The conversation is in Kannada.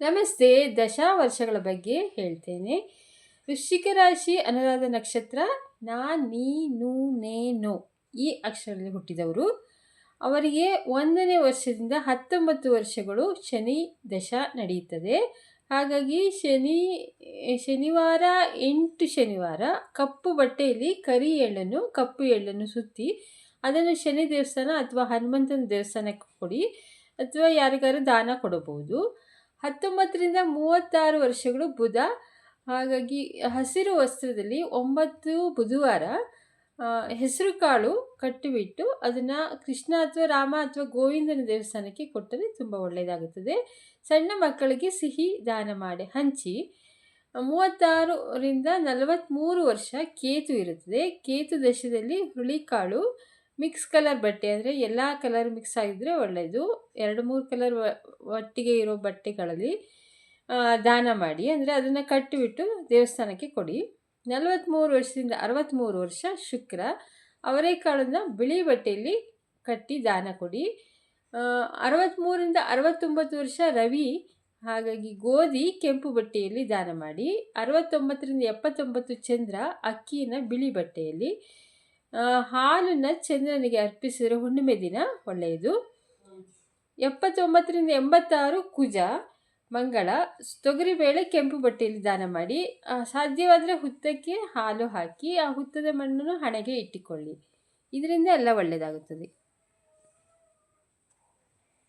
ನಮಸ್ತೆ. ದಶಾವರ್ಷಗಳ ಬಗ್ಗೆ ಹೇಳ್ತೇನೆ. ವೃಶ್ಚಿಕ ರಾಶಿ ಅನುರಾಧ ನಕ್ಷತ್ರ ನಾ ನೀ ನು ನೇ ನೋ ಈ ಅಕ್ಷರದಲ್ಲಿ ಹುಟ್ಟಿದವರು. ಅವರಿಗೆ 1ನೇ ವರ್ಷದಿಂದ 19 ವರ್ಷಗಳು ಶನಿ ದಶ ನಡೆಯುತ್ತದೆ. ಹಾಗಾಗಿ ಶನಿವಾರ 8 ಶನಿವಾರ ಕಪ್ಪು ಬಟ್ಟೆಯಲ್ಲಿ ಕಪ್ಪು ಎಳ್ಳನ್ನು ಸುತ್ತಿ ಅದನ್ನು ಶನಿ ದೇವಸ್ಥಾನ ಅಥವಾ ಹನುಮಂತನ ದೇವಸ್ಥಾನಕ್ಕೆ ಕೊಡಿ, ಅಥವಾ ಯಾರಿಗಾರು ದಾನ ಕೊಡಬಹುದು. 19ರಿಂದ 36 ವರ್ಷಗಳು ಬುಧ. ಹಾಗಾಗಿ ಹಸಿರು ವಸ್ತ್ರದಲ್ಲಿ 9 ಬುಧವಾರ ಹೆಸರು ಕಾಳು ಕಟ್ಟಿಬಿಟ್ಟು ಅದನ್ನು ಕೃಷ್ಣ ಅಥವಾ ರಾಮ ಅಥವಾ ಗೋವಿಂದನ ದೇವಸ್ಥಾನಕ್ಕೆ ಕೊಟ್ಟರೆ ತುಂಬ ಒಳ್ಳೆಯದಾಗುತ್ತದೆ. ಸಣ್ಣ ಮಕ್ಕಳಿಗೆ ಸಿಹಿ ದಾನ ಮಾಡಿ ಹಂಚಿ. 36ರಿಂದ 43 ವರ್ಷ ಕೇತು ಇರುತ್ತದೆ. ಕೇತು ದಶದಲ್ಲಿ ಹುಳಿಕಾಳು ಮಿಕ್ಸ್ ಕಲರ್ ಬಟ್ಟೆ, ಅಂದರೆ ಎಲ್ಲ ಕಲರ್ ಮಿಕ್ಸ್ ಆಗಿದ್ದರೆ ಒಳ್ಳೆಯದು. 2-3 ಕಲರ್ ಒಟ್ಟಿಗೆ ಇರೋ ಬಟ್ಟೆಗಳಲ್ಲಿ ದಾನ ಮಾಡಿ, ಅಂದರೆ ಅದನ್ನು ಕಟ್ಟಿಬಿಟ್ಟು ದೇವಸ್ಥಾನಕ್ಕೆ ಕೊಡಿ. 43 ವರ್ಷದಿಂದ 63 ವರ್ಷ ಶುಕ್ರ. ಅವರೆಕಾಳನ್ನು ಬಿಳಿ ಬಟ್ಟೆಯಲ್ಲಿ ಕಟ್ಟಿ ದಾನ ಕೊಡಿ. 63ರಿಂದ 69 ವರ್ಷ ರವಿ. ಹಾಗಾಗಿ ಗೋಧಿ ಕೆಂಪು ಬಟ್ಟೆಯಲ್ಲಿ ದಾನ ಮಾಡಿ. 69ರಿಂದ 79 ಚಂದ್ರ. ಅಕ್ಕಿಯನ್ನು ಬಿಳಿ ಬಟ್ಟೆಯಲ್ಲಿ. ಹಾಲನ್ನು ಚಂದ್ರನಿಗೆ ಅರ್ಪಿಸಿದರೆ ಹುಣ್ಣಿಮೆ ದಿನ ಒಳ್ಳೆಯದು. 79ರಿಂದ 86 ಕುಜ ಮಂಗಳ. ತೊಗರಿಬೇಳೆ ಕೆಂಪು ಬಟ್ಟೆಯಲ್ಲಿ ದಾನ ಮಾಡಿ. ಸಾಧ್ಯವಾದರೆ ಹುತ್ತಕ್ಕೆ ಹಾಲು ಹಾಕಿ ಆ ಹುತ್ತದ ಮಣ್ಣನ್ನು ಹಣೆಗೆ ಇಟ್ಟುಕೊಳ್ಳಿ. ಇದರಿಂದ ಎಲ್ಲ ಒಳ್ಳೆಯದಾಗುತ್ತದೆ.